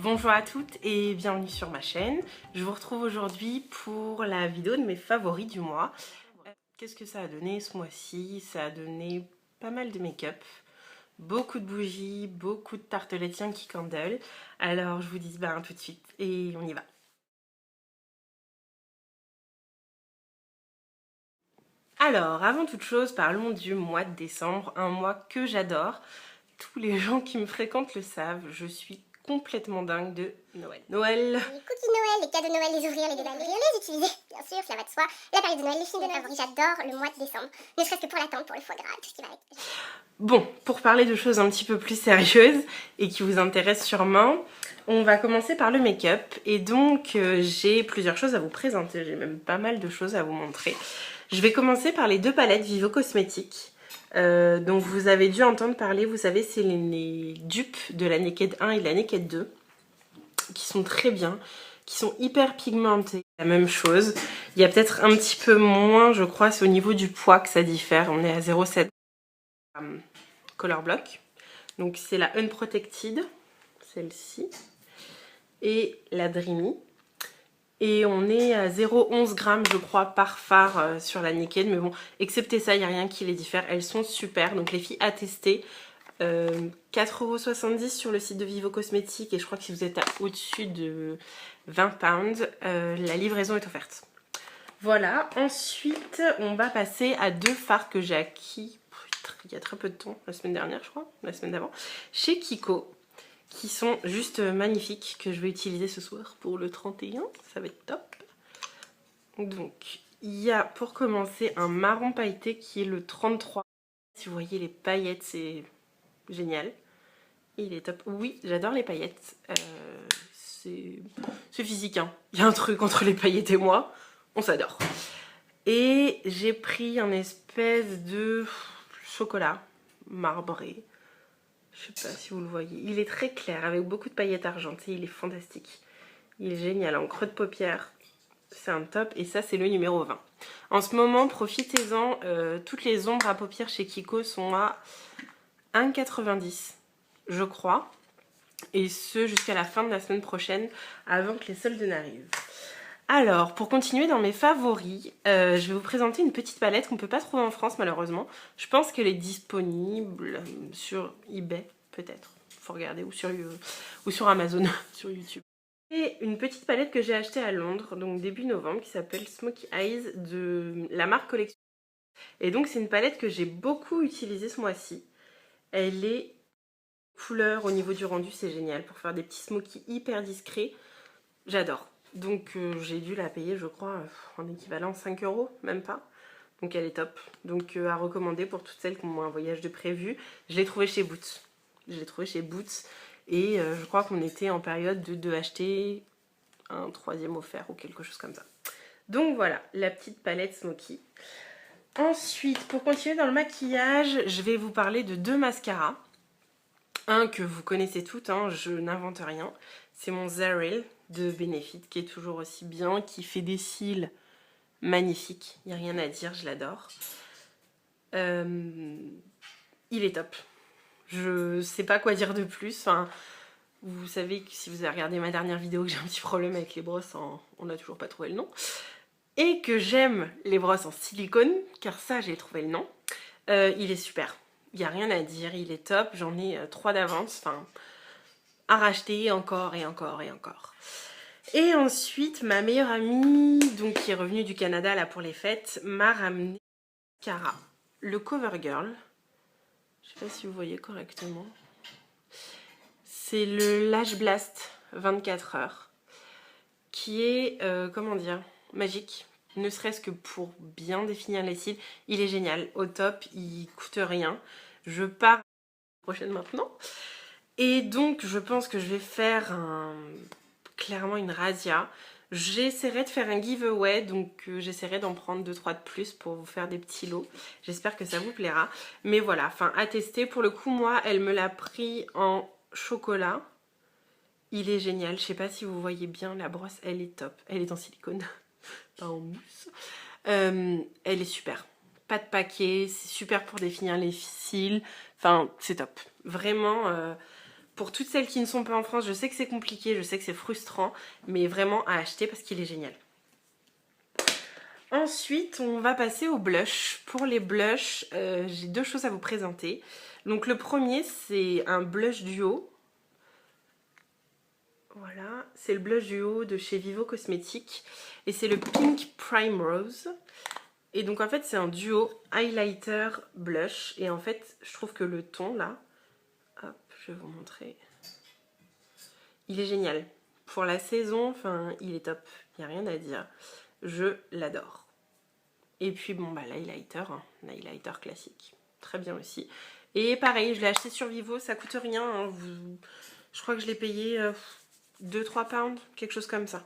Bonjour à toutes et bienvenue sur ma chaîne. Je vous retrouve aujourd'hui pour la vidéo de mes favoris du mois. Qu'est-ce que ça a donné ce mois-ci? Ça a donné pas mal de make-up, beaucoup de bougies, beaucoup de tartelettes Yankee Candle. Alors je vous dis tout de suite et on y va. Alors, avant toute chose, parlons du mois de décembre, un mois que j'adore. Tous les gens qui me fréquentent le savent, je suis complètement dingue de Noël. Noël. Les cookies de Noël, les cadeaux de Noël, les ouvrir, les déballer, les utiliser, bien sûr, cela va de soi. La période de Noël, les films de favoris, j'adore le mois de décembre. Ne serait-ce que pour l'attente, pour le foie gras, tout ce qui va avec. Bon, pour parler de choses un petit peu plus sérieuses et qui vous intéressent sûrement, on va commencer par le make-up. Et donc, j'ai plusieurs choses à vous présenter, j'ai même pas mal de choses à vous montrer. Je vais commencer par les deux palettes Vivo Cosmetics. Donc vous avez dû entendre parler, vous savez, c'est les dupes de la Naked 1 et la Naked 2 qui sont très bien, qui sont hyper pigmentées. La même chose, il y a peut-être un petit peu moins, je crois, c'est au niveau du poids que ça diffère. On est à 0,7 Color Block. Donc c'est la Unprotected, celle-ci, et la Dreamy. Et on est à 0,11 g je crois par fard sur la Naked, mais bon, excepté ça, il n'y a rien qui les diffère, elles sont super, donc les filles à tester. 4,70 € sur le site de Vivo Cosmetics, et je crois que si vous êtes au-dessus de 20 pounds, la livraison est offerte. Voilà, ensuite on va passer à deux fards que j'ai acquis il y a très peu de temps, la semaine dernière je crois, la semaine d'avant, chez Kiko, qui sont juste magnifiques, que je vais utiliser ce soir pour le 31, ça va être top. Donc il y a pour commencer un marron pailleté qui est le 33. Si vous voyez les paillettes, c'est génial. Il est top. Oui, j'adore les paillettes. C'est physique, hein. Il y a un truc entre les paillettes et moi. On s'adore. Et j'ai pris un espèce de chocolat marbré. Je sais pas si vous le voyez. Il est très clair avec beaucoup de paillettes argentées. Il est fantastique. Il est génial en creux de paupière. C'est un top. Et ça, c'est le numéro 20. En ce moment, profitez-en. Toutes les ombres à paupières chez Kiko sont à 1,90 €, je crois. Et ce, jusqu'à la fin de la semaine prochaine, avant que les soldes n'arrivent. Alors, pour continuer dans mes favoris, je vais vous présenter une petite palette qu'on ne peut pas trouver en France malheureusement. Je pense qu'elle est disponible sur eBay, peut-être. Faut regarder, ou sur Amazon, sur YouTube. Et une petite palette que j'ai achetée à Londres, donc début novembre, qui s'appelle Smoky Eyes de la marque Collection. Et donc c'est une palette que j'ai beaucoup utilisée ce mois-ci. Elle est couleur au niveau du rendu, c'est génial pour faire des petits smokies hyper discrets. J'adore. Donc j'ai dû la payer, je crois, en équivalent 5 €, même pas. Donc elle est top. Donc à recommander pour toutes celles qui ont un voyage de prévu. Je l'ai trouvée chez Boots. Je l'ai trouvée chez Boots. Et je crois qu'on était en période de acheter un troisième offert ou quelque chose comme ça. Donc voilà, la petite palette Smoky. Ensuite, pour continuer dans le maquillage, je vais vous parler de deux mascaras. Un que vous connaissez toutes, hein, je n'invente rien. C'est mon Zaril de Benefit qui est toujours aussi bien, qui fait des cils magnifiques. Il n'y a rien à dire, je l'adore. Il est top. Je sais pas quoi dire de plus. Enfin, vous savez que si vous avez regardé ma dernière vidéo que j'ai un petit problème avec les brosses, on n'a toujours pas trouvé le nom. Et que j'aime les brosses en silicone, car ça j'ai trouvé le nom. Il est super. Il n'y a rien à dire, il est top. J'en ai 3 d'avance. Enfin, à racheter encore et encore et encore. Et ensuite, ma meilleure amie, donc qui est revenue du Canada là pour les fêtes, m'a ramené Cara, le CoverGirl. Je sais pas si vous voyez correctement. C'est le Lash Blast 24 heures, qui est, comment dire, magique. Ne serait-ce que pour bien définir les cils. Il est génial, au top, il coûte rien. Je pars la prochaine maintenant. Et donc, je pense que je vais faire clairement une razzia. J'essaierai de faire un giveaway, donc j'essaierai d'en prendre 2-3 de plus pour vous faire des petits lots. J'espère que ça vous plaira. Mais voilà, enfin à tester. Pour le coup, moi, elle me l'a pris en chocolat. Il est génial. Je sais pas si vous voyez bien, la brosse, elle est top. Elle est en silicone, pas en mousse. Elle est super. Pas de paquet, c'est super pour définir les cils. Enfin, c'est top. Vraiment... Pour toutes celles qui ne sont pas en France, je sais que c'est compliqué, je sais que c'est frustrant, mais vraiment à acheter parce qu'il est génial. Ensuite, on va passer au blush. Pour les blushs, j'ai deux choses à vous présenter. Donc le premier, c'est un blush duo. Voilà, c'est le blush duo de chez Vivo Cosmetics. Et c'est le Pink Primrose. Et donc en fait, c'est un duo highlighter blush. Et en fait, je trouve que le ton là, hop, je vais vous montrer. Il est génial. Pour la saison, enfin, il est top. Il n'y a rien à dire. Je l'adore. Et puis bon, bah l'highlighter, hein, l'highlighter classique. Très bien aussi. Et pareil, je l'ai acheté sur Vivo, ça coûte rien. Hein, je crois que je l'ai payé 2-3 pounds, quelque chose comme ça.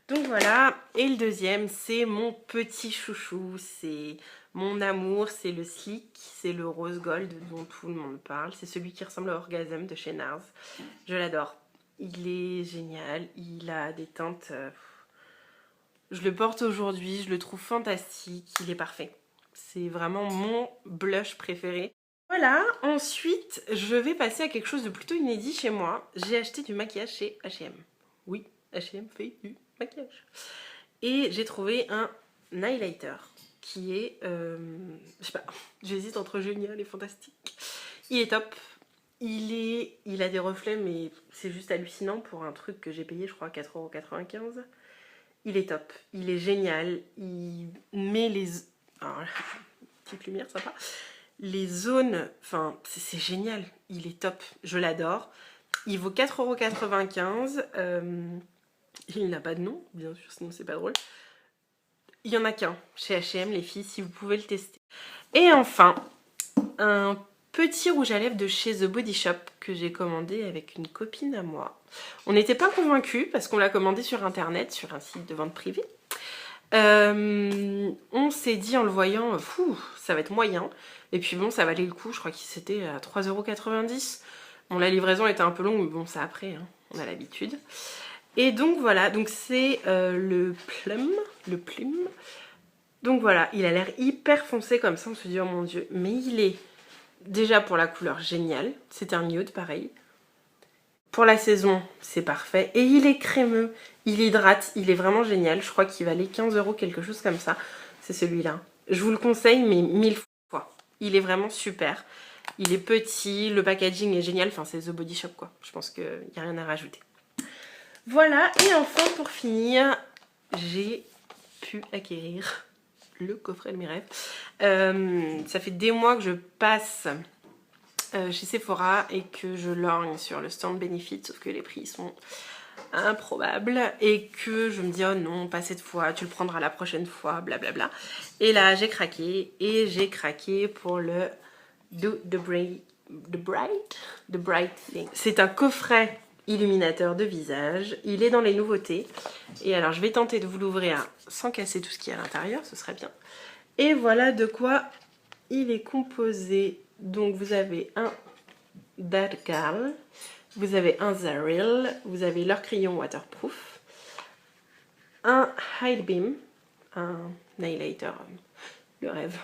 Donc voilà. Et le deuxième, c'est mon petit chouchou. C'est mon amour, c'est le Sleek, c'est le rose gold dont tout le monde parle. C'est celui qui ressemble à Orgasm de chez NARS. Je l'adore. Il est génial. Il a des teintes... je le porte aujourd'hui, je le trouve fantastique. Il est parfait. C'est vraiment mon blush préféré. Voilà, ensuite, je vais passer à quelque chose de plutôt inédit chez moi. J'ai acheté du maquillage chez H&M. Oui, H&M fait du maquillage. Et j'ai trouvé un highlighter qui est... je sais pas, j'hésite entre génial et fantastique. Il est top. Il a des reflets, mais c'est juste hallucinant pour un truc que j'ai payé, je crois, 4,95 €. Il est top. Il est génial. Il met les... Alors, petite lumière, sympa. Les zones, enfin, c'est génial. Il est top. Je l'adore. Il vaut 4,95 €. Il n'a pas de nom, bien sûr, sinon c'est pas drôle. Il y en a qu'un chez H&M, les filles, si vous pouvez le tester. Et enfin, un petit rouge à lèvres de chez The Body Shop que j'ai commandé avec une copine à moi. On n'était pas convaincus parce qu'on l'a commandé sur internet, sur un site de vente privée. On s'est dit en le voyant, fou, ça va être moyen. Et puis bon, ça valait le coup, je crois qu'il c'était à 3,90 €. Bon, la livraison était un peu longue, mais bon, ça après, hein, on a l'habitude. Et donc voilà, donc c'est le Plum. Donc voilà, il a l'air hyper foncé comme ça, on se dit oh mon dieu, mais il est déjà pour la couleur génial, c'est un nude pareil. Pour la saison, c'est parfait. Et il est crémeux, il hydrate, il est vraiment génial. Je crois qu'il valait 15 €, quelque chose comme ça. C'est celui-là. Je vous le conseille, mais 1000 fois. Il est vraiment super. Il est petit, le packaging est génial. Enfin, c'est The Body Shop, quoi. Je pense qu'il n'y a rien à rajouter. Voilà, et enfin, pour finir, j'ai pu acquérir le coffret de mes rêves. Ça fait des mois que je passe... chez Sephora et que je lorgne sur le stand Benefit, sauf que les prix sont improbables et que je me dis oh non, pas cette fois, tu le prendras la prochaine fois, blablabla. Et là j'ai craqué et j'ai craqué pour le The Bright Thing. C'est un coffret illuminateur de visage, il est dans les nouveautés et alors je vais tenter de vous l'ouvrir sans casser tout ce qu'il y a à l'intérieur, ce serait bien. Et voilà de quoi il est composé. Donc vous avez un That Girl, vous avez un Zaril, vous avez leur crayon waterproof, un Hide Beam, un highlighter, le rêve,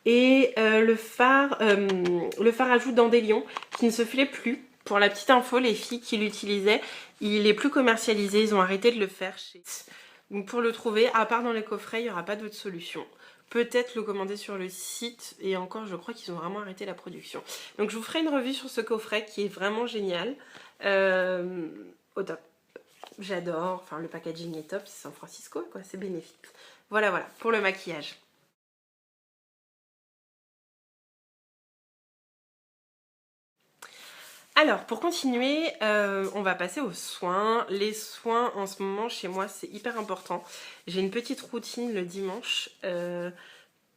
et le phare à joues Dandelion qui ne se fait plus. Pour la petite info, les filles qui l'utilisaient, il est plus commercialisé, ils ont arrêté de le faire chez... Donc pour le trouver, à part dans les coffrets, il n'y aura pas d'autre solution. Peut-être le commander sur le site et encore je crois qu'ils ont vraiment arrêté la production. Donc je vous ferai une revue sur ce coffret qui est vraiment génial. Au top. J'adore, enfin le packaging est top, c'est San Francisco quoi, c'est bénéfique. Voilà pour le maquillage. Alors, pour continuer, on va passer aux soins. Les soins, en ce moment, chez moi, c'est hyper important. J'ai une petite routine le dimanche que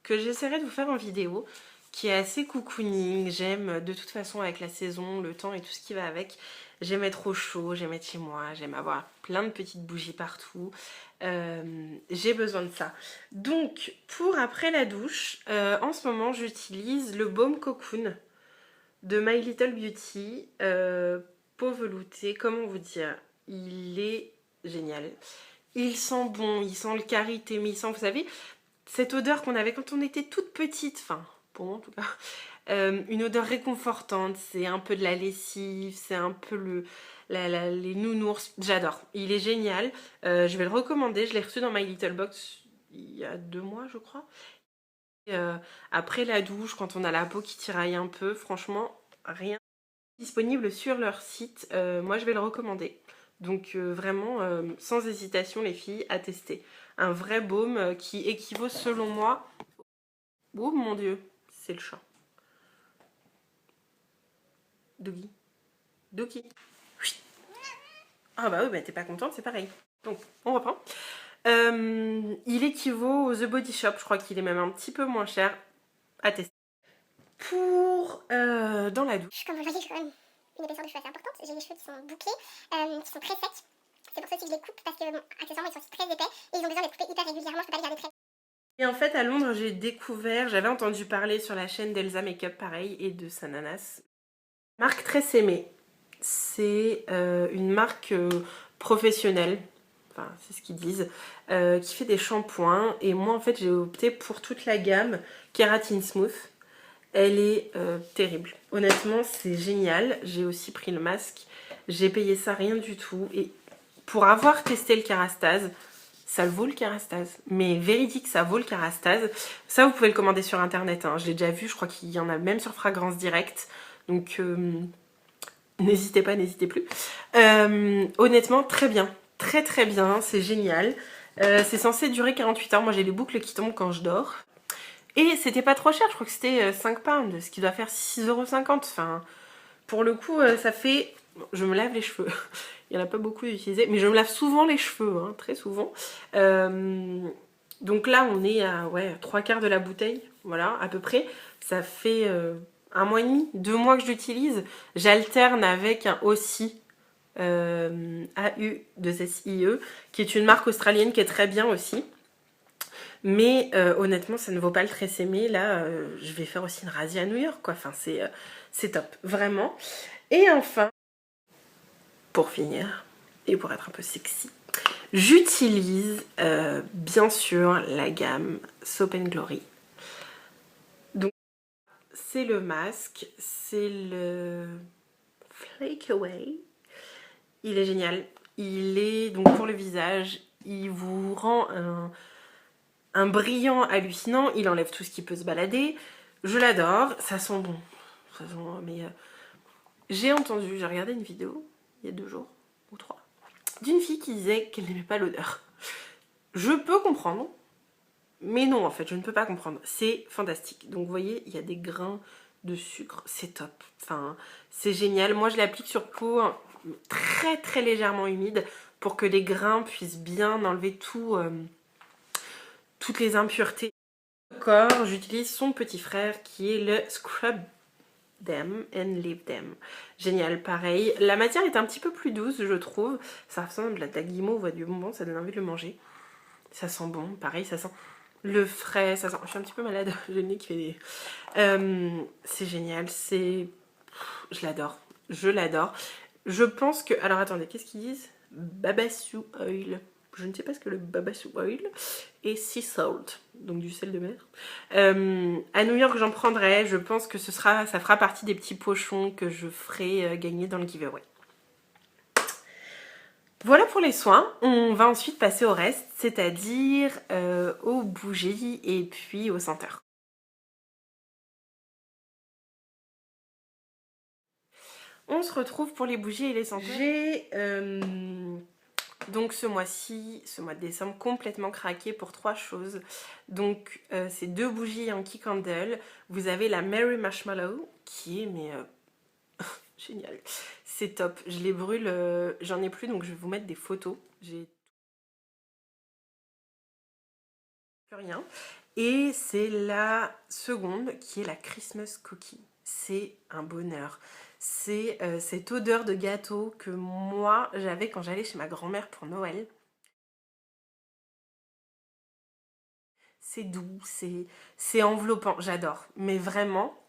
j'essaierai de vous faire en vidéo, qui est assez cocooning. J'aime, de toute façon, avec la saison, le temps et tout ce qui va avec, j'aime être au chaud, j'aime être chez moi, j'aime avoir plein de petites bougies partout. J'ai besoin de ça. Donc, pour après la douche, en ce moment, j'utilise le baume cocoon de My Little Beauty, peau veloutée, comment vous dire, il est génial. Il sent bon, il sent le karité, mais il sent, vous savez, cette odeur qu'on avait quand on était toute petite, enfin, pour moi en tout cas. Une odeur réconfortante, c'est un peu de la lessive, c'est un peu les nounours, j'adore. Il est génial, je vais le recommander, je l'ai reçu dans My Little Box il y a 2 mois je crois. Et, après la douche, quand on a la peau qui tiraille un peu, franchement, rien disponible sur leur site, moi je vais le recommander. Donc vraiment, sans hésitation les filles, à tester. Un vrai baume qui équivaut selon moi... Oh mon dieu, c'est le chat. Doggy. Doggy. Ah bah oui, bah t'es pas contente, c'est pareil. Donc, on reprend. Il équivaut au The Body Shop, je crois qu'il est même un petit peu moins cher à tester. Pour dans la douche. Comme vous le voyez, j'ai quand même une épaisseur de cheveux assez importante. J'ai les cheveux qui sont bouclés, qui sont très secs. C'est pour ça aussi que je les coupe parce que, bon, accessoirement, ils sont aussi très épais et ils ont besoin d'être coupés hyper régulièrement. Je peux pas les garder très. Et en fait, à Londres, j'ai découvert, j'avais entendu parler sur la chaîne d'Elsa Makeup, pareil, et de Sananas. Marque Tresemmé. C'est une marque professionnelle, enfin, c'est ce qu'ils disent, qui fait des shampoings. Et moi, en fait, j'ai opté pour toute la gamme Keratin Smooth. Elle est terrible. Honnêtement, c'est génial. J'ai aussi pris le masque. J'ai payé ça rien du tout. Et pour avoir testé le Kérastase, ça le vaut le Kérastase. Mais véridique, ça vaut le Kérastase. Ça, vous pouvez le commander sur internet. Hein. Je l'ai déjà vu. Je crois qu'il y en a même sur Fragrance Direct. Donc, n'hésitez pas, n'hésitez plus. Honnêtement, très bien. Très très bien. C'est génial. C'est censé durer 48 heures. Moi, j'ai les boucles qui tombent quand je dors. Et c'était pas trop cher, je crois que c'était 5 pounds, ce qui doit faire 6,50 €. Enfin, pour le coup, ça fait... Je me lave les cheveux. Il n'y en a pas beaucoup utilisé, mais je me lave souvent les cheveux, hein, très souvent. Donc là, on est à 3/4 de la bouteille, voilà, à peu près. Ça fait 1 mois et demi, 2 mois que je l'utilise. J'alterne avec un Aussie AU2SIE, qui est une marque australienne qui est très bien aussi. Mais honnêtement, ça ne vaut pas le Tresemmé. Là, je vais faire aussi une razzia à New York, quoi. Enfin, c'est top, vraiment. Et enfin, pour finir, et pour être un peu sexy, j'utilise bien sûr la gamme Soap & Glory. Donc, c'est le masque, c'est le Flake Away. Il est génial. Il est, donc pour le visage, il vous rend un brillant hallucinant, il enlève tout ce qui peut se balader. Je l'adore, ça sent bon. Ça sent, mais j'ai regardé une vidéo il y a 2 jours ou 3 d'une fille qui disait qu'elle n'aimait pas l'odeur. Je peux comprendre, mais non en fait, je ne peux pas comprendre. C'est fantastique. Donc vous voyez, il y a des grains de sucre, c'est top. Enfin, c'est génial. Moi je l'applique sur peau très très légèrement humide pour que les grains puissent bien enlever toutes les impuretés. Corps, j'utilise son petit frère qui est le Scrub Them and Leave Them. Génial, pareil. La matière est un petit peu plus douce, je trouve. Ça ressemble à de la guimauve ou à du bonbon, ça donne envie de le manger. Ça sent bon, pareil, ça sent le frais, ça sent... Je suis un petit peu malade, j'ai le nez qui fait des... c'est génial, c'est... Je l'adore, je l'adore. Je pense que... Alors attendez, qu'est-ce qu'ils disent? Babassu Oil. Je ne sais pas ce que le babassu oil et sea salt, donc du sel de mer. À New York, j'en prendrai. Je pense que ça fera partie des petits pochons que je ferai gagner dans le giveaway. Voilà pour les soins. On va ensuite passer au reste, c'est-à-dire aux bougies et puis aux senteurs. On se retrouve pour les bougies et les senteurs. J'ai... donc ce mois-ci, ce mois de décembre, complètement craqué pour 3 choses. Donc c'est 2 bougies en key candle. Vous avez la Merry Marshmallow qui est génial. C'est top. Je les brûle, j'en ai plus donc je vais vous mettre des photos. J'ai plus rien. Et c'est la seconde qui est la Christmas Cookie. C'est un bonheur. C'est cette odeur de gâteau que moi j'avais quand j'allais chez ma grand-mère pour Noël. C'est doux, c'est enveloppant, j'adore. Mais vraiment,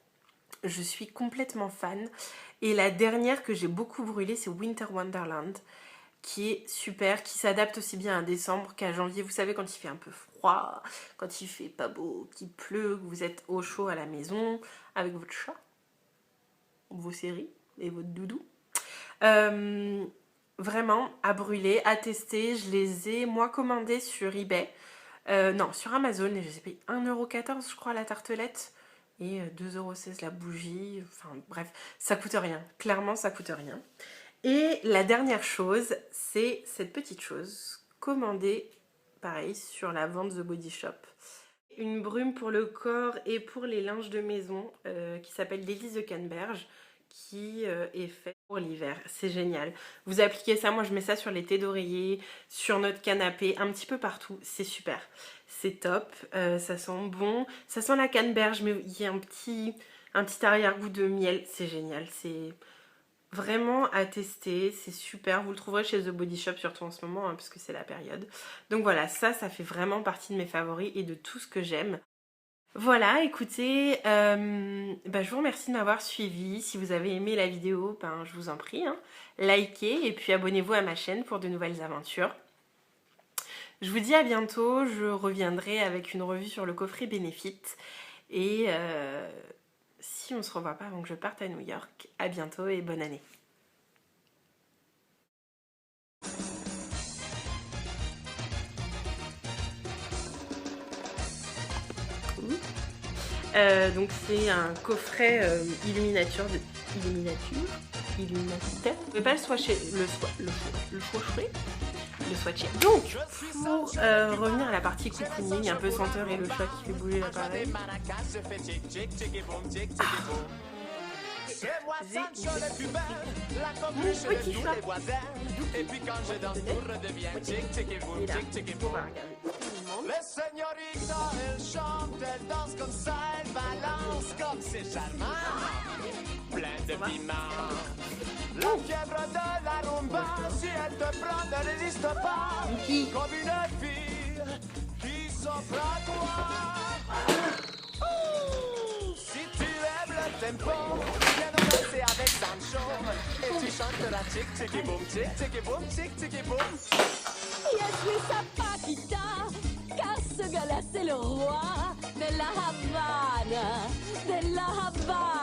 je suis complètement fan. Et la dernière que j'ai beaucoup brûlée, c'est Winter Wonderland, qui est super, qui s'adapte aussi bien à décembre qu'à janvier. Vous savez, quand il fait un peu froid, quand il fait pas beau, qu'il pleut, que vous êtes au chaud à la maison avec votre chat, vos séries et votre doudou. Vraiment à brûler, à tester. Je les ai moi commandés sur eBay, non sur Amazon, et je les ai payés 1,14€ je crois la tartelette et 2,16€ la bougie. Enfin bref, ça coûte rien, clairement ça coûte rien. Et la dernière chose, c'est cette petite chose commandée pareil sur la vente The Body Shop. Une brume pour le corps et pour les linges de maison qui s'appelle l'Élise de Canneberge, qui est fait pour l'hiver. C'est génial. Vous appliquez ça, moi je mets ça sur les thés d'oreiller, sur notre canapé, un petit peu partout. C'est super. C'est top. Ça sent bon. Ça sent la canneberge, mais il y a un petit arrière-goût de miel. C'est génial. C'est vraiment à tester. C'est super. Vous le trouverez chez The Body Shop, surtout en ce moment, hein, parce que c'est la période. Donc voilà, ça fait vraiment partie de mes favoris et de tout ce que j'aime. Voilà, écoutez, je vous remercie de m'avoir suivi. Si vous avez aimé la vidéo, je vous en prie, hein, likez et puis abonnez-vous à ma chaîne pour de nouvelles aventures. Je vous dis à bientôt, je reviendrai avec une revue sur le coffret Benefit. Et si on ne se revoit pas avant que je parte à New York, à bientôt et bonne année. Donc c'est un coffret Illuminateur. Vous pouvez pas le swatcher, le swatcher. Donc pour revenir à la partie cocooning, un peu senteur et le chat qui fait bouger l'appareil. J'ai mon petit chat. Le señorita, elle chante, elle danse comme ça, elle balance comme c'est charmant, plein de piment. La fièvre de la rumba, si elle te prend, ne résiste pas, comme une fille qui s'offre à toi. Si tu aimes le tempo, viens nous danser avec Sancho, et tu chanteras tic tic boum, tic tic boum, tic tic boum. Je suis sa Paquita, car ce gars-là c'est le roi de la Havane, de la Havane.